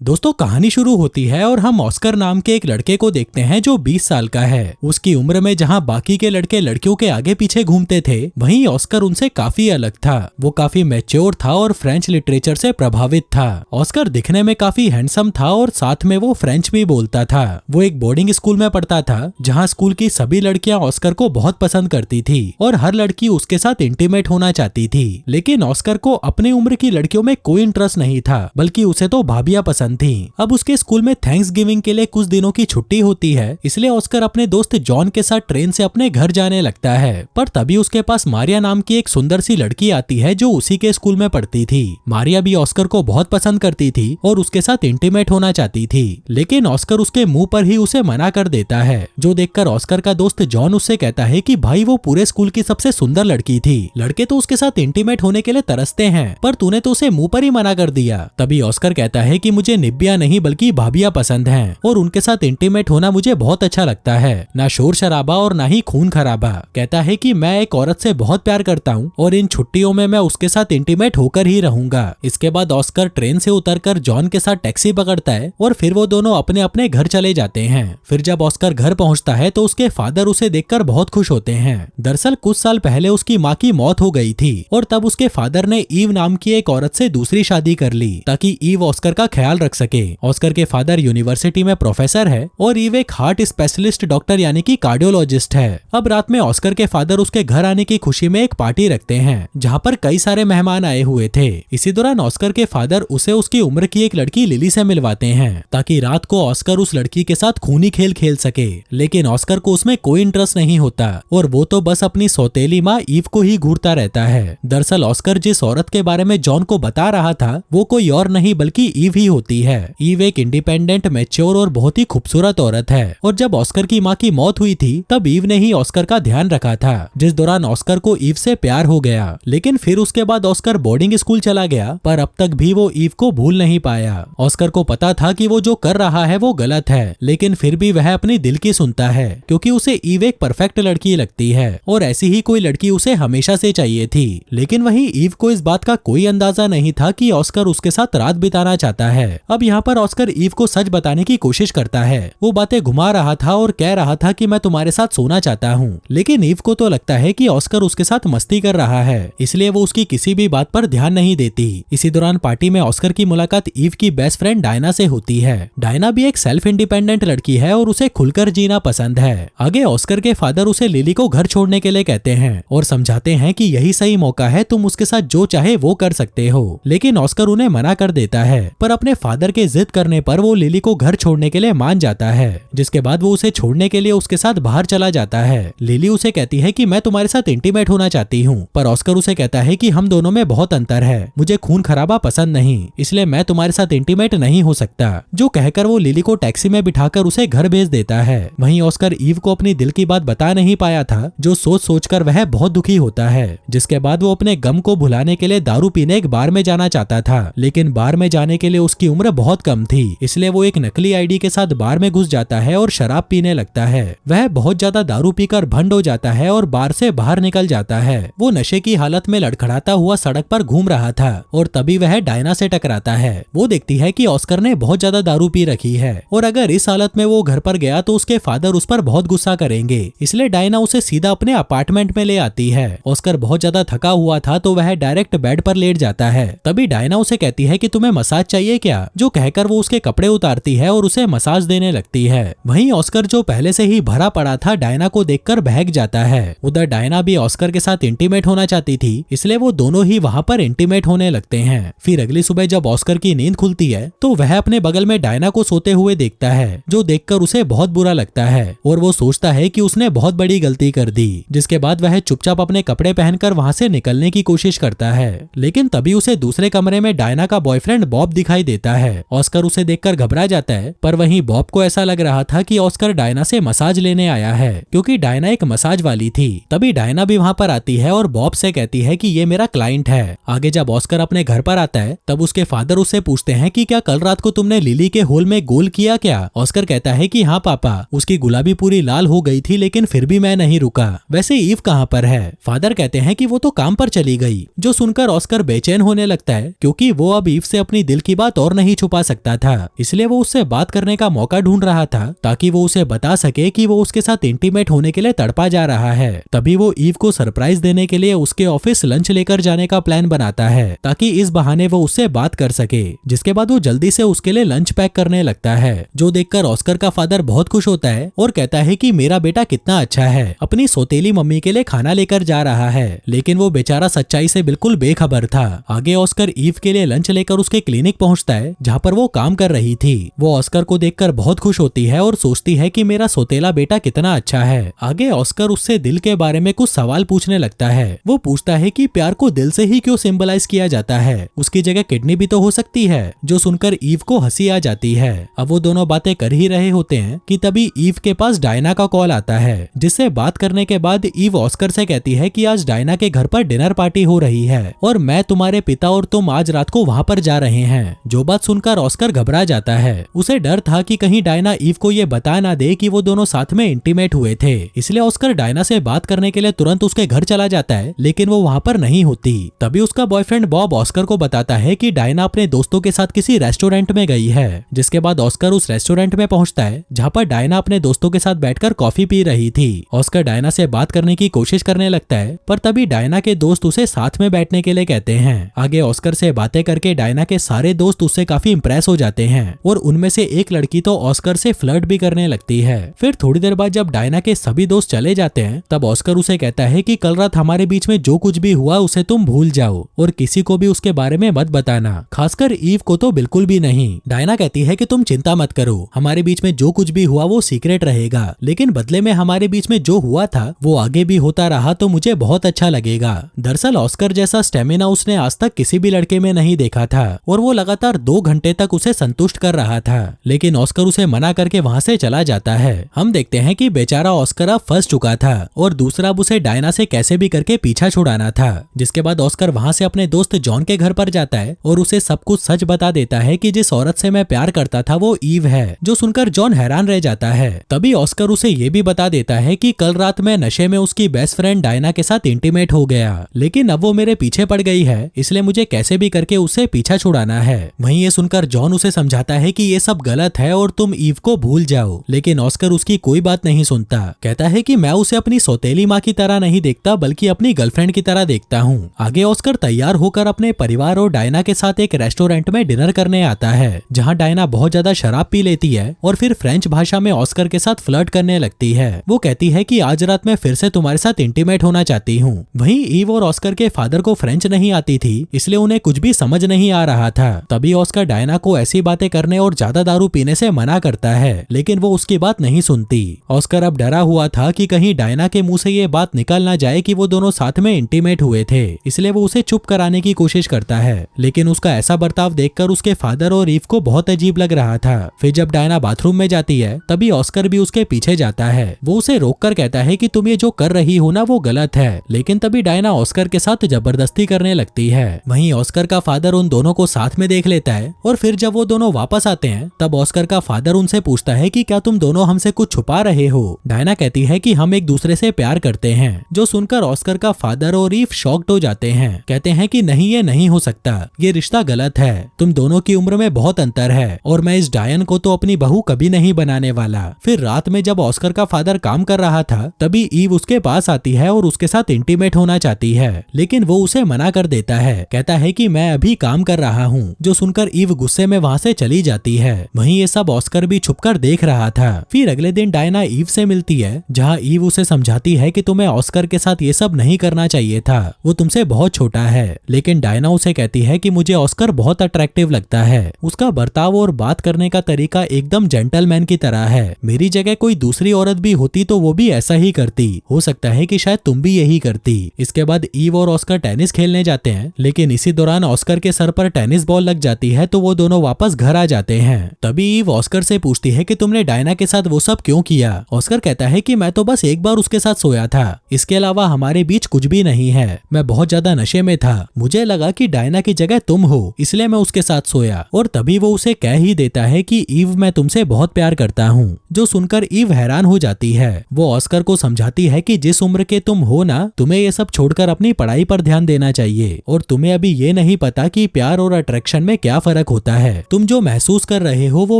दोस्तों कहानी शुरू होती है और हम ऑस्कर नाम के एक लड़के को देखते हैं जो 20 साल का है। उसकी उम्र में जहां बाकी के लड़के लड़कियों के आगे पीछे घूमते थे, वहीं ऑस्कर उनसे काफी अलग था। वो काफी मैच्योर था और फ्रेंच लिटरेचर से प्रभावित था। ऑस्कर दिखने में काफी हैंडसम था और साथ में वो फ्रेंच भी बोलता था। वो एक बोर्डिंग स्कूल में पढ़ता था जहाँ स्कूल की सभी लड़कियां ऑस्कर को बहुत पसंद करती थी और हर लड़की उसके साथ इंटीमेट होना चाहती थी। लेकिन ऑस्कर को अपनी उम्र की लड़कियों में कोई इंटरेस्ट नहीं था, बल्कि उसे तो भाभियां पसंद थी। अब उसके स्कूल में थैंक्स गिविंग के लिए कुछ दिनों की छुट्टी होती है, इसलिए ऑस्कर अपने दोस्त जॉन के साथ ट्रेन से अपने घर जाने लगता है। पर तभी उसके पास मारिया नाम की एक सुंदर सी लड़की आती है जो उसी के स्कूल में पढ़ती थी। मारिया भी ऑस्कर को बहुत पसंद करती थी और उसके साथ इंटीमेट होना चाहती थी, लेकिन ऑस्कर उसके मुंह पर ही उसे मना कर देता है। जो देखकर ऑस्कर का दोस्त जॉन उससे कहता है कि भाई वो पूरे स्कूल की सबसे सुंदर लड़की थी, लड़के तो उसके साथ इंटीमेट होने के लिए तरसते हैं, पर तूने तो उसे मुंह पर ही मना कर दिया। तभी ऑस्कर कहता है कि मुझे निब्बिया नहीं बल्कि भाभियां पसंद हैं और उनके साथ इंटीमेट होना मुझे बहुत अच्छा लगता है, ना शोर शराबा और ना ही खून खराबा। कहता है कि मैं एक औरत से बहुत प्यार करता हूँ और इन छुट्टियों में मैं उसके साथ इंटीमेट होकर ही रहूंगा। इसके बाद ऑस्कर ट्रेन से उतरकर जॉन के साथ टैक्सी पकड़ता है और फिर वो दोनों अपने अपने घर चले जाते हैं। फिर जब ऑस्कर घर पहुंचता है तो उसके फादर उसे देखकर बहुत खुश होते हैं। दरअसल कुछ साल पहले उसकी माँ की मौत हो गई थी और तब उसके फादर ने ईव नाम की एक औरत से दूसरी शादी कर ली ताकि ईव ऑस्कर का ख्याल रख सके। ऑस्कर के फादर यूनिवर्सिटी में प्रोफेसर है और ईव एक हार्ट स्पेशलिस्ट डॉक्टर यानी कि कार्डियोलॉजिस्ट है। अब रात में ऑस्कर के फादर उसके घर आने की खुशी में एक पार्टी रखते हैं जहाँ पर कई सारे मेहमान आए हुए थे। इसी दौरान ऑस्कर के फादर उसे उसकी उम्र की एक लड़की लिली से मिलवाते हैं ताकि रात को ऑस्कर उस लड़की के साथ खूनी खेल खेल सके। लेकिन ऑस्कर को उसमें कोई इंटरेस्ट नहीं होता और वो तो बस अपनी सौतेली माँ ईव को ही घूरता रहता है। दरअसल ऑस्कर जिस औरत के बारे में जॉन को बता रहा था वो कोई और नहीं बल्कि ईव ही होती है। ईव एक इंडिपेंडेंट, मैच्योर और बहुत ही खूबसूरत औरत है और जब ऑस्कर की माँ की मौत हुई थी तब ईव ने ही ऑस्कर का ध्यान रखा था, जिस दौरान ऑस्कर को ईव से प्यार हो गया। लेकिन फिर उसके बाद ऑस्कर बोर्डिंग स्कूल चला गया, पर अब तक भी वो ईव को भूल नहीं पाया। ऑस्कर को पता था कि वो जो कर रहा है वो गलत है, लेकिन फिर भी वह अपनी दिल की सुनता है क्योंकि उसे ईव एक परफेक्ट लड़की लगती है और ऐसी ही कोई लड़की उसे हमेशा से चाहिए थी। लेकिन वहीं ईव को इस बात का कोई अंदाजा नहीं था कि ऑस्कर उसके साथ रात बिताना चाहता है। अब यहाँ पर ऑस्कर ईव को सच बताने की कोशिश करता है। वो बातें घुमा रहा था और कह रहा था कि मैं तुम्हारे साथ सोना चाहता हूँ, लेकिन ईव को तो लगता है कि ऑस्कर उसके साथ मस्ती कर रहा है, इसलिए वो उसकी किसी भी बात पर ध्यान नहीं देती। इसी दौरान पार्टी में ऑस्कर की मुलाकात ईव की बेस्ट फ्रेंड डायना से होती है। डायना भी एक सेल्फ इंडिपेंडेंट लड़की है और उसे खुलकर जीना पसंद है। आगे ऑस्कर के फादर उसे लिली को घर छोड़ने के लिए कहते हैं और समझाते हैं कि यही सही मौका है, तुम उसके साथ जो चाहे वो कर सकते हो। लेकिन ऑस्कर उन्हें मना कर देता है, पर अपने फादर के जिद करने पर वो लिली को घर छोड़ने के लिए मान जाता है, जिसके बाद वो उसे छोड़ने के लिए उसके साथ बाहर चला जाता है। लिली उसे कहती है कि मैं तुम्हारे साथ इंटीमेट होना चाहती हूँ, पर ऑस्कर उसे कहता है कि हम दोनों में बहुत अंतर है, मुझे खून खराबा पसंद नहीं, इसलिए मैं तुम्हारे साथ इंटीमेट नहीं हो सकता। जो कहकर वो लिली को टैक्सी में बिठाकर उसे घर भेज देता है। वहीं ऑस्कर ईव को अपनी दिल की बात बता नहीं पाया था, जो सोच सोचकर वह बहुत दुखी होता है। जिसके बाद वो अपने गम को भुलाने के लिए दारू पीने एक बार में जाना चाहता था, लेकिन बार में जाने के लिए उसकी उम्र बहुत कम थी, इसलिए वो एक नकली आईडी के साथ बार में घुस जाता है और शराब पीने लगता है। वह बहुत ज्यादा दारू पीकर भंड हो जाता है और बार से बाहर निकल जाता है। वो नशे की हालत में लड़खड़ाता हुआ सड़क पर घूम रहा था और तभी वह डायना से टकराता है। वो देखती है कि ऑस्कर ने बहुत ज्यादा दारू पी रखी है और अगर इस हालत में वो घर पर गया तो उसके फादर उस पर बहुत गुस्सा करेंगे, इसलिए डायना उसे सीधा अपने अपार्टमेंट में ले आती है। ऑस्कर बहुत ज्यादा थका हुआ था तो वह डायरेक्ट बेड पर लेट जाता है। तभी डायना उसे कहती है कि तुम्हें मसाज चाहिए क्या, जो कहकर वो उसके कपड़े उतारती है और उसे मसाज देने लगती है। वहीं ऑस्कर जो पहले से ही भरा पड़ा था डायना को देखकर बहक जाता है। उधर डायना भी ऑस्कर के साथ इंटीमेट होना चाहती थी, इसलिए वो दोनों ही वहाँ पर इंटीमेट होने लगते हैं। फिर अगली सुबह जब ऑस्कर की नींद खुलती है तो वह अपने बगल में डायना को सोते हुए देखता है, जो देखकर उसे बहुत बुरा लगता है और वो सोचता है कि उसने बहुत बड़ी गलती कर दी। जिसके बाद वह चुपचाप अपने कपड़े पहनकर वहाँ से निकलने की कोशिश करता है, लेकिन तभी उसे दूसरे कमरे में डायना का बॉयफ्रेंड बॉब दिखाई देता है। ऑस्कर उसे देखकर घबरा जाता है, पर वहीं बॉब को ऐसा लग रहा था कि ऑस्कर डायना से मसाज लेने आया है, क्योंकि डायना एक मसाज वाली थी। तभी डायना भी वहाँ पर आती है और बॉब से कहती है कि ये मेरा क्लाइंट है। आगे जब ऑस्कर अपने घर पर आता है तब उसके फादर उससे पूछते हैं कि क्या कल रात को तुमने लिली के होल में गोल किया क्या? ऑस्कर कहता है कि हाँ पापा, उसकी गुलाबी पूरी लाल हो गई थी लेकिन फिर भी मैं नहीं रुका। वैसे ईव कहाँ पर है? फादर कहते हैं कि वो तो काम पर चली गई। जो सुनकर ऑस्कर बेचैन होने लगता है, क्योंकि वो अब ईव से अपनी दिल की बात और नहीं नहीं छुपा सकता था, इसलिए वो उससे बात करने का मौका ढूंढ रहा था ताकि वो उसे बता सके कि वो उसके साथ इंटीमेट होने के लिए तड़पा जा रहा है। तभी वो ईव को सरप्राइज देने के लिए उसके ऑफिस लंच लेकर जाने का प्लान बनाता है ताकि इस बहाने वो उससे बात कर सके। जिसके बाद वो जल्दी से उसके लिए लंच पैक करने लगता है, जो देखकर ऑस्कर का फादर बहुत खुश होता है और कहता है कि मेरा बेटा कितना अच्छा है, अपनी सौतेली मम्मी के लिए खाना लेकर जा रहा है। लेकिन वो बेचारा सच्चाई से बिल्कुल बेखबर था। आगे ऑस्कर ईव के लिए लंच लेकर उसके क्लिनिक पहुंचता है जहाँ पर वो काम कर रही थी। वो ऑस्कर को देखकर बहुत खुश होती है और सोचती है कि मेरा सौतेला बेटा कितना अच्छा है। आगे ऑस्कर उससे दिल के बारे में कुछ सवाल पूछने लगता है। वो पूछता है कि प्यार को दिल से ही क्यों सिंबलाइज किया जाता है, उसकी जगह किडनी भी तो हो सकती है, जो सुनकर ईव को हंसी आ जाती है। अब वो दोनों बातें कर ही रहे होते हैं कि तभी ईव के पास डायना का कॉल आता है, जिससे बात करने के बाद ईव ऑस्कर से कहती है कि आज डायना के घर पर डिनर पार्टी हो रही है और मैं तुम्हारे पिता और तुम आज रात को वहाँ पर जा रहे हैं। जो बात सुनकर ऑस्कर घबरा जाता है। उसे डर था कि कहीं डायना ईव को ये बता ना दे कि वो दोनों साथ में इंटीमेट हुए थे, इसलिए ऑस्कर डायना से बात करने के लिए तुरंत उसके घर चला जाता है, लेकिन वो वहाँ पर नहीं होती। तभी उसका बॉयफ्रेंड बॉब ऑस्कर को बताता है कि डायना अपने दोस्तों के साथ किसी रेस्टोरेंट में गई है। जिसके बाद ऑस्कर उस रेस्टोरेंट में पहुंचता है जहाँ पर डायना अपने दोस्तों के साथ बैठकर कॉफी पी रही थी। ऑस्कर डायना से बात करने की कोशिश करने लगता है, पर तभी डायना के दोस्त उसे साथ में बैठने के लिए कहते हैं। आगे ऑस्कर से बातें करके डायना के सारे दोस्त उससे काफी इंप्रेस हो जाते हैं और उनमें से एक लड़की तो ऑस्कर से फ्लर्ट भी करने लगती है। फिर थोड़ी देर बाद जब डायना के सभी दोस्त चले जाते हैं तब ऑस्कर उसे कहता है कि कल रात हमारे बीच में जो कुछ भी हुआ उसे तुम भूल जाओ और किसी को भी उसके बारे में मत बताना, खासकर ईव को तो बिल्कुल भी नहीं। डायना कहती है कि तुम चिंता मत करो, हमारे बीच में जो कुछ भी हुआ वो सीक्रेट रहेगा, लेकिन बदले में हमारे बीच में जो हुआ था वो आगे भी होता रहा तो मुझे बहुत अच्छा लगेगा। दरअसल ऑस्कर जैसा स्टेमिना उसने आज तक किसी भी लड़के में नहीं देखा था और वो लगातार 2 घंटे तक उसे संतुष्ट कर रहा था, लेकिन ऑस्कर उसे मना करके वहाँ से चला जाता है। हम देखते हैं कि बेचारा ऑस्कर अब फंस चुका था और दूसरा अब उसे डायना से कैसे भी करके पीछा छुड़ाना था। जिसके बाद ऑस्कर वहाँ से अपने दोस्त जॉन के घर पर जाता है और उसे सब कुछ सच बता देता है कि जिस औरत से मैं प्यार करता था वो ईव है, जो सुनकर जॉन हैरान रह जाता है। तभी ऑस्कर उसे ये भी बता देता है कि कल रात मैं नशे में उसकी बेस्ट फ्रेंड डायना के साथ इंटीमेट हो गया, लेकिन अब वो मेरे पीछे पड़ गई है, इसलिए मुझे कैसे भी करके उससे पीछा छुड़ाना है। वहीं ये सुनकर जॉन उसे समझाता है कि ये सब गलत है और तुम ईव को भूल जाओ, लेकिन ऑस्कर उसकी कोई बात नहीं सुनता। कहता है कि मैं उसे अपनी सौतेली माँ की तरह नहीं देखता बल्कि अपनी गर्लफ्रेंड की तरह देखता हूँ। आगे ऑस्कर तैयार होकर अपने परिवार और डायना के साथ एक रेस्टोरेंट में डिनर करने आता है, जहाँ डायना बहुत ज्यादा शराब पी लेती है और फिर फ्रेंच भाषा में ऑस्कर के साथ फ्लर्ट करने लगती है। वो कहती है कि आज रात मैं फिर से तुम्हारे साथ इंटीमेट होना चाहती हूँ। वहीं ईव और ऑस्कर के फादर को फ्रेंच नहीं आती थी, इसलिए उन्हें कुछ भी समझ नहीं आ रहा था। तभी ऑस्कर डायना को ऐसी बातें करने और ज्यादा दारू पीने से मना करता है, लेकिन वो उसकी बात नहीं सुनती। ऑस्कर अब डरा हुआ था कि कहीं डायना के मुंह से ये बात निकल ना जाए कि वो दोनों साथ में इंटीमेट हुए थे, इसलिए वो उसे चुप कराने की कोशिश करता है, लेकिन उसका ऐसा बर्ताव देखकर उसके फादर और ईव को बहुत अजीब लग रहा था। फिर जब डायना बाथरूम में जाती है तभी ऑस्कर भी उसके पीछे जाता है। वो उसे रोककर कहता है कि तुम ये जो कर रही हो ना वो गलत है, लेकिन तभी डायना ऑस्कर के साथ जबरदस्ती करने लगती है। वहीं ऑस्कर का फादर उन दोनों को साथ में देख लेता है और फिर जब वो दोनों वापस आते हैं तब ऑस्कर का फादर उनसे पूछता है कि क्या तुम दोनों हमसे कुछ छुपा रहे हो। डायना कहती है कि हम एक दूसरे से प्यार करते हैं, जो सुनकर ऑस्कर का फादर और ईव शॉक्ड हो जाते हैं। कहते हैं कि नहीं, ये नहीं हो सकता, ये रिश्ता गलत है, तुम दोनों की उम्र में बहुत अंतर है और मैं इस डायन को तो अपनी बहू कभी नहीं बनाने वाला। फिर रात में जब ऑस्कर का फादर काम कर रहा था तभी ईव उसके पास आती है और उसके साथ इंटीमेट होना चाहती है, लेकिन वो उसे मना कर देता है। कहता है कि मैं अभी काम कर रहा हूँ, जो सुनकर ईव गुस्से में वहाँ से चली जाती है। वहीं ये सब ऑस्कर भी छुपकर देख रहा था। फिर अगले दिन डायना ईव से मिलती है, जहाँ ईव उसे समझाती है कि तुम्हें ऑस्कर के साथ ये सब नहीं करना चाहिए था, वो तुमसे बहुत छोटा है। लेकिन डायना उसे कहती है कि मुझे ऑस्कर बहुत अट्रैक्टिव लगता है, उसका बर्ताव और बात करने का तरीका एकदम जेंटलमैन की तरह है। मेरी जगह कोई दूसरी औरत भी होती तो वो भी ऐसा ही करती, हो सकता है कि शायद तुम भी यही करती। इसके बाद ईव और ऑस्कर टेनिस खेलने जाते हैं, लेकिन इसी दौरान ऑस्कर के सर पर टेनिस बॉल लग जाती है तो वो दोनों वापस घर आ जाते हैं। तभी ईव ऑस्कर से पूछती है कि तुमने डायना के साथ वो सब क्यों किया। ऑस्कर कहता है कि मैं तो बस एक बार उसके साथ सोया था, इसके अलावा हमारे बीच कुछ भी नहीं है, मैं बहुत ज्यादा नशे में था, मुझे लगा कि डायना की जगह तुम हो, इसलिए मैं उसके साथ सोया। और तभी वो उसे कह ही देता है कि ईव मैं तुमसे बहुत प्यार करता हूँ, जो सुनकर ईव हैरान हो जाती है। वो ऑस्कर को समझाती है कि जिस उम्र के तुम हो ना, तुम्हें ये सब छोड़कर अपनी पढ़ाई पर ध्यान देना चाहिए और तुम्हें अभी ये नहीं पता कि प्यार और अट्रैक्शन में क्या फर्क फर्क होता है। तुम जो महसूस कर रहे हो वो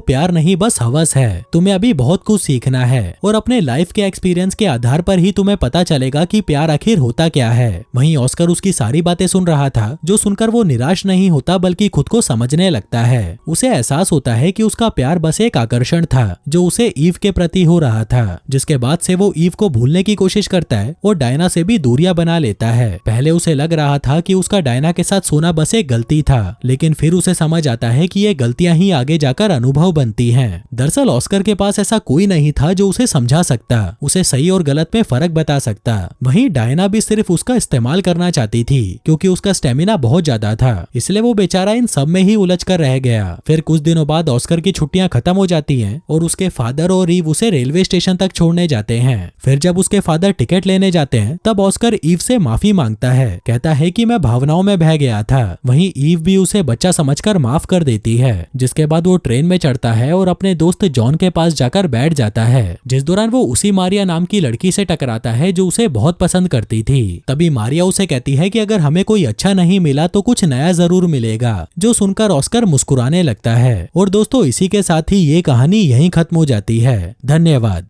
प्यार नहीं, बस हवस है। तुम्हें अभी बहुत कुछ सीखना है और अपने लाइफ के एक्सपीरियंस के आधार पर ही तुम्हें पता चलेगा कि प्यार आखिर होता क्या है। वहीं ऑस्कर उसकी सारी बातें सुन रहा था, जो सुनकर वो निराश नहीं होता बल्कि खुद को समझने लगता है। उसे एहसास होता है कि उसका प्यार बस एक आकर्षण था जो उसे ईव के प्रति हो रहा था, जिसके बाद से वो ईव को भूलने की कोशिश करता है और डायना से भी दूरियां बना लेता है। पहले उसे लग रहा था कि उसका डायना के साथ सोना बस एक गलती था, लेकिन फिर उसे समझ आता है कि ये गलतियां ही आगे जाकर अनुभव बनती हैं। दरअसल ऑस्कर के पास ऐसा कोई नहीं था जो उसे समझा सकता, उसे सही और गलत में फर्क बता सकता। वहीं डायना भी सिर्फ उसका इस्तेमाल करना चाहती थी, क्योंकि उसका स्टेमिना बहुत ज्यादा था, इसलिए वो बेचारा इन सब में ही उलझ कर रह गया। फिर कुछ दिनों बाद ऑस्कर की छुट्टियां खत्म हो जाती हैं और उसके फादर और ईव उसे रेलवे स्टेशन तक छोड़ने जाते हैं। फिर जब उसके फादर टिकट लेने जाते हैं तब ऑस्कर ईव से माफी मांगता है, कहता है कि मैं भावनाओं में बह गया था। वहीं ईव भी उसे बच्चा समझकर माफ कर देती है, जिसके बाद वो ट्रेन में चढ़ता है और अपने दोस्त जॉन के पास जाकर बैठ जाता है, जिस दौरान वो उसी मारिया नाम की लड़की से टकराता है जो उसे बहुत पसंद करती थी। तभी मारिया उसे कहती है कि अगर हमें कोई अच्छा नहीं मिला तो कुछ नया जरूर मिलेगा, जो सुनकर ऑस्कर मुस्कुराने लगता है। और दोस्तों, इसी के साथ ही ये कहानी यहीं खत्म हो जाती है। धन्यवाद।